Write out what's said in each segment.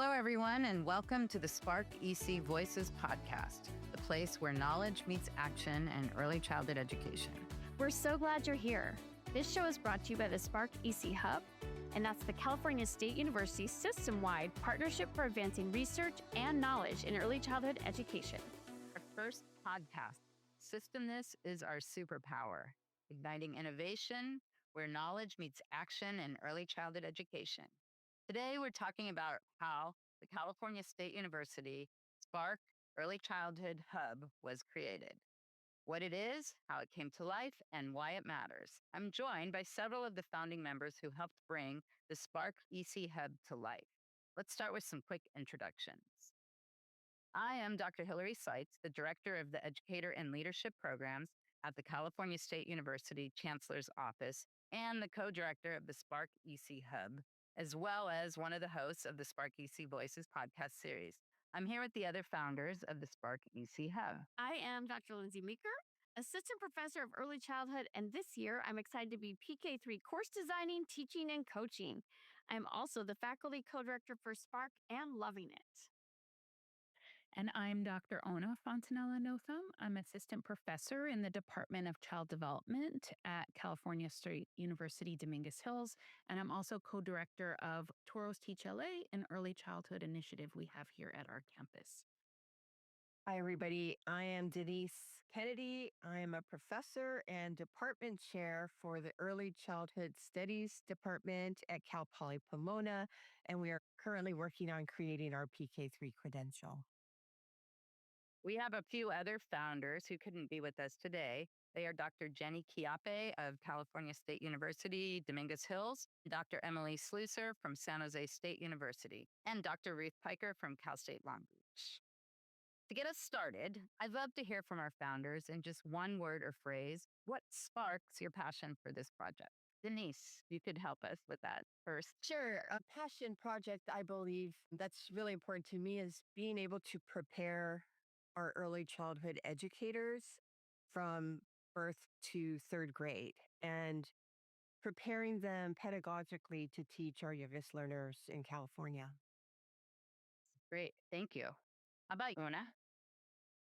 Hello, everyone, and welcome to the Spark EC Voices podcast, the place where knowledge meets action and early childhood education. We're so glad you're here. This show is brought to you by the Spark EC Hub, and that's the California State University system-wide partnership for advancing research and knowledge in early childhood education. Our first podcast, Systemness is Our Superpower, igniting innovation where knowledge meets action in early childhood education. Today, we're talking about how the California State University SPARK Early Childhood Hub was created, what it is, how it came to life, and why it matters. I'm joined by several of the founding members who helped bring the SPARK EC Hub to life. Let's start with some quick introductions. I am Dr. Hilary Seitz, the Director of the Educator and Leadership Programs at the California State University Chancellor's Office and the co-director of the SPARK EC Hub, as well as one of the hosts of the SPARK EC Voices podcast series. I'm here with the other founders of the SPARK EC Hub. I am Dr. Lindsay Meeker, Assistant Professor of Early Childhood, and this year I'm excited to be PK3 course designing, teaching, and coaching. I'm also the faculty co-director for SPARK and loving it. And I'm Dr. Ona Fontanella-Notham. I'm assistant professor in the Department of Child Development at California State University, Dominguez Hills. And I'm also co-director of Toros Teach LA, an early childhood initiative we have here at our campus. Hi, everybody. I am Denise Kennedy. I am a professor and department chair for the Early Childhood Studies Department at Cal Poly Pomona, and we are currently working on creating our PK3 credential. We have a few other founders who couldn't be with us today. They are Dr. Jenny Chiappe of California State University, Dominguez Hills, Dr. Emily Slusser from San Jose State University, and Dr. Ruth Piker from Cal State Long Beach. To get us started, I'd love to hear from our founders in just one word or phrase. What sparks your passion for this project? Denise, you could help us with that first. Sure. A passion project, I believe, that's really important to me is being able to prepare our early childhood educators from birth to third grade and preparing them pedagogically to teach our youngest learners in California. Great. Thank you. How about you, Una?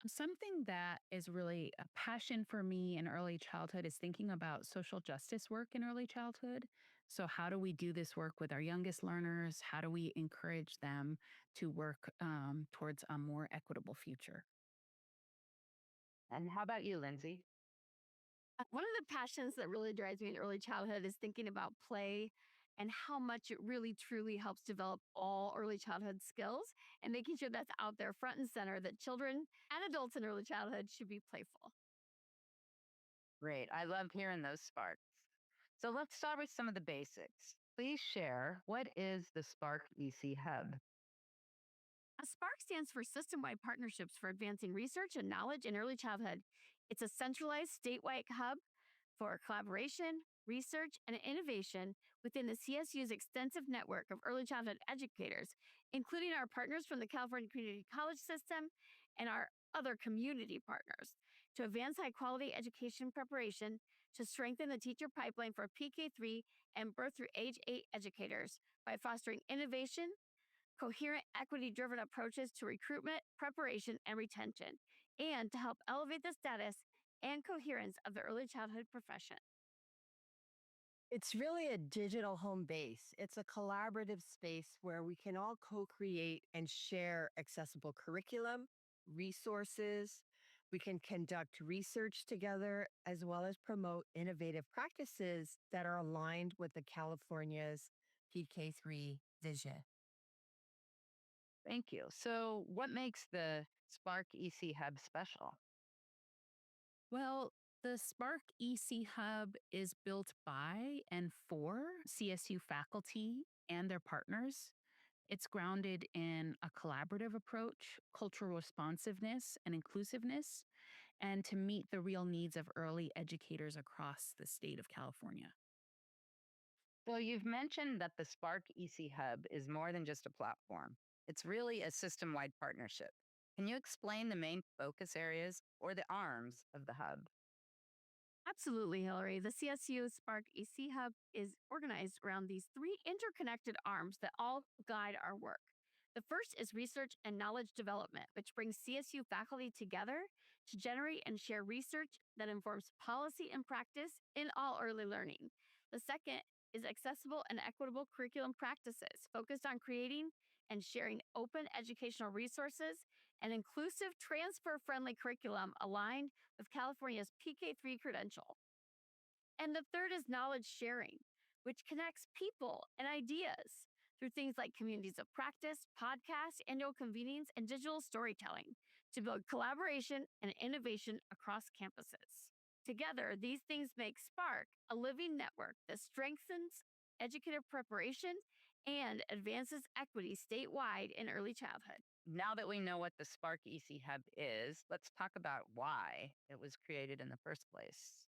Something that is really a passion for me in early childhood is thinking about social justice work in early childhood. So how do we do this work with our youngest learners? How do we encourage them to work towards a more equitable future? And how about you, Lindsay? One of the passions that really drives me in early childhood is thinking about play and how much it really truly helps develop all early childhood skills and making sure that's out there front and center that children and adults in early childhood should be playful. Great. I love hearing those sparks. So let's start with some of the basics. Please share, what is the SPARK EC Hub? A SPARK stands for System-Wide Partnerships for Advancing Research and Knowledge in Early Childhood. It's a centralized statewide hub for collaboration, research, and innovation within the CSU's extensive network of early childhood educators, including our partners from the California Community College System and our other community partners, to advance high-quality education preparation, to strengthen the teacher pipeline for PK3 and birth through age 8 educators by fostering innovation, coherent, equity-driven approaches to recruitment, preparation, and retention, and to help elevate the status and coherence of the early childhood profession. It's really a digital home base. It's a collaborative space where we can all co-create and share accessible curriculum, resources. We can conduct research together, as well as promote innovative practices that are aligned with the California's PK3 vision. Thank you. So what makes the SPARK EC Hub special? Well, the SPARK EC Hub is built by and for CSU faculty and their partners. It's grounded in a collaborative approach, cultural responsiveness, and inclusiveness, and to meet the real needs of early educators across the state of California. So you've mentioned that the SPARK EC Hub is more than just a platform. It's really a system-wide partnership. Can you explain the main focus areas or the arms of the hub? Absolutely, Hillary. The CSU SPARK EC Hub is organized around these three interconnected arms that all guide our work. The first is research and knowledge development, which brings CSU faculty together to generate and share research that informs policy and practice in all early learning. The second is accessible and equitable curriculum practices focused on creating and sharing open educational resources and inclusive transfer friendly curriculum aligned with California's PK3 credential. And the third is knowledge sharing, which connects people and ideas through things like communities of practice, podcasts, annual convenings, and digital storytelling to build collaboration and innovation across campuses. Together, these things make Spark a living network that strengthens educator preparation and advances equity statewide in early childhood. Now that we know what the Spark EC Hub is, let's talk about why it was created in the first place.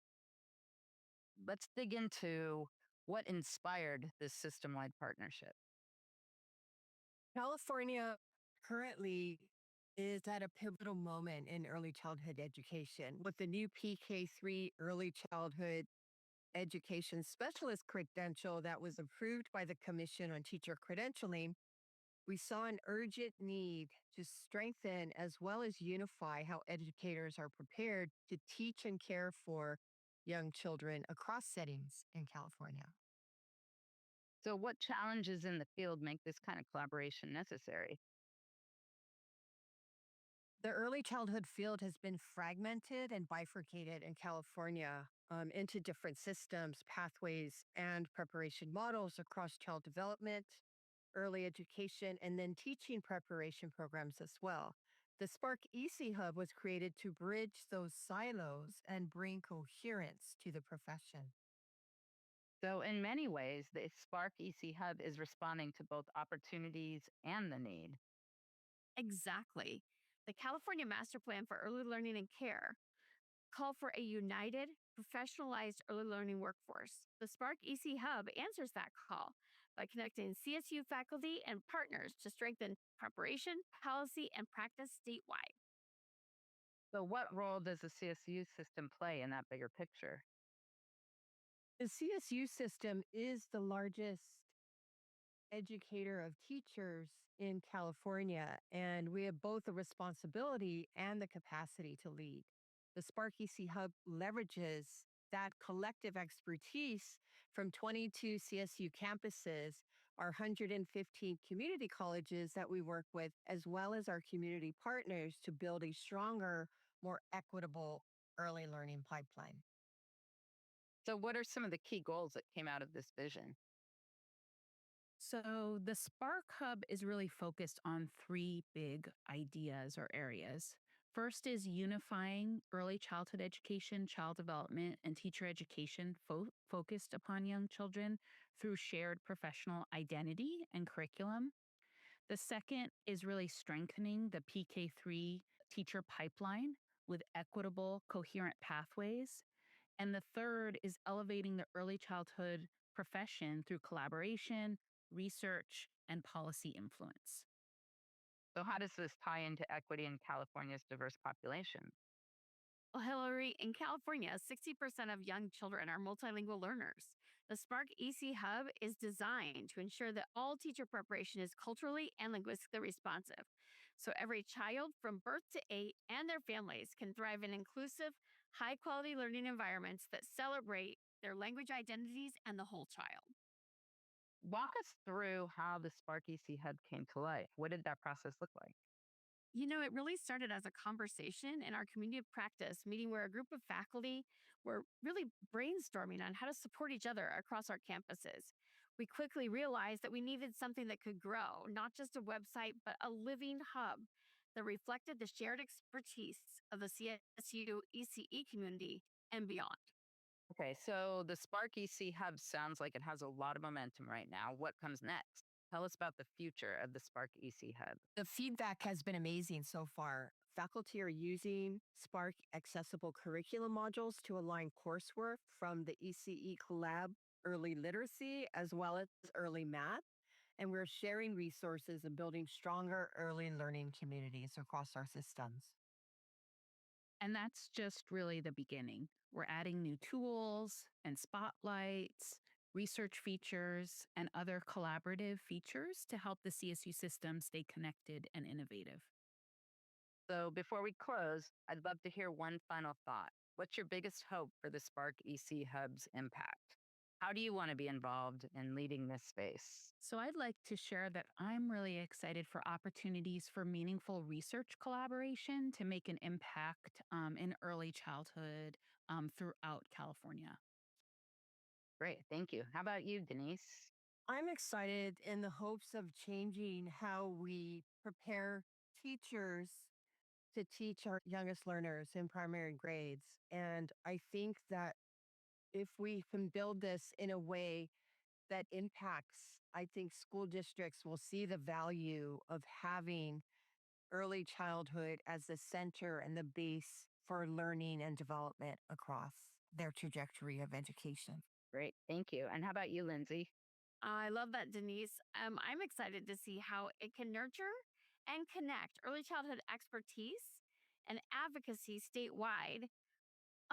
Let's dig into what inspired this system wide partnership. California currently is at a pivotal moment in early childhood education with the new PK3 early childhood education specialist credential that was approved by the Commission on Teacher Credentialing. We saw an urgent need to strengthen as well as unify how educators are prepared to teach and care for young children across settings in California. So, what challenges in the field make this kind of collaboration necessary? The early childhood field has been fragmented and bifurcated in California into different systems, pathways, and preparation models across child development, early education, and then teaching preparation programs as well. The Spark EC Hub was created to bridge those silos and bring coherence to the profession. So, in many ways, the Spark EC Hub is responding to both opportunities and the need. Exactly. The California Master Plan for Early Learning and Care call for a united, professionalized early learning workforce. The Spark EC Hub answers that call by connecting CSU faculty and partners to strengthen preparation, policy, and practice statewide. So, what role does the CSU system play in that bigger picture? The CSU system is the largest educator of teachers in California, and we have both the responsibility and the capacity to lead. The Spark EC Hub leverages that collective expertise from 22 CSU campuses, our 115 community colleges that we work with, as well as our community partners to build a stronger, more equitable early learning pipeline. So, what are some of the key goals that came out of this vision? So the Spark Hub is really focused on three big ideas or areas. First is unifying early childhood education, child development, and teacher education focused upon young children through shared professional identity and curriculum. The second is really strengthening the PK3 teacher pipeline with equitable, coherent pathways. And the third is elevating the early childhood profession through collaboration, research, and policy influence. So, how does this tie into equity in California's diverse population? Well, Hillary, in California, 60% of young children are multilingual learners. The Spark EC Hub is designed to ensure that all teacher preparation is culturally and linguistically responsive. So every child from birth to 8 and their families can thrive in inclusive, high quality learning environments that celebrate their language identities and the whole child. Walk us through how the Spark EC Hub came to life. What did that process look like? It really started as a conversation in our community of practice meeting where a group of faculty were really brainstorming on how to support each other across our campuses. We quickly realized that we needed something that could grow, not just a website, but a living hub that reflected the shared expertise of the CSU ECE community and beyond. Okay, so the Spark EC Hub sounds like it has a lot of momentum right now. What comes next? Tell us about the future of the Spark EC Hub. The feedback has been amazing so far. Faculty are using Spark accessible curriculum modules to align coursework from the ECE Collab early literacy as well as early math. And we're sharing resources and building stronger early learning communities across our systems. And that's just really the beginning. We're adding new tools and spotlights, research features, and other collaborative features to help the CSU system stay connected and innovative. So before we close, I'd love to hear one final thought. What's your biggest hope for the Spark EC Hub's impact? How do you want to be involved in leading this space? So, I'd like to share that I'm really excited for opportunities for meaningful research collaboration to make an impact in early childhood throughout California. Great. Thank you. How about you, Denise? I'm excited in the hopes of changing how we prepare teachers to teach our youngest learners in primary grades. And I think that if we can build this in a way that impacts, I think school districts will see the value of having early childhood as the center and the base for learning and development across their trajectory of education. Great. Thank you. And how about you, Lindsay? I love that, Denise. I'm excited to see how it can nurture and connect early childhood expertise and advocacy statewide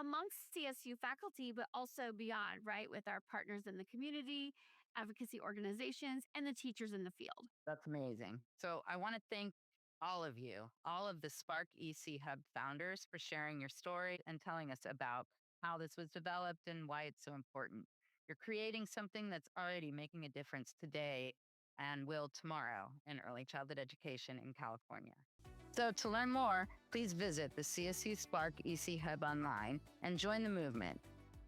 amongst CSU faculty, but also beyond, right? With our partners in the community, advocacy organizations, and the teachers in the field. That's amazing. So I want to thank all of you, all of the Spark EC Hub founders for sharing your story and telling us about how this was developed and why it's so important. You're creating something that's already making a difference today and will tomorrow in early childhood education in California. So to learn more, please visit the CSU Spark EC Hub online and join the movement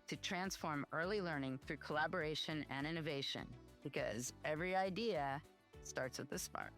to transform early learning through collaboration and innovation, because every idea starts with a spark.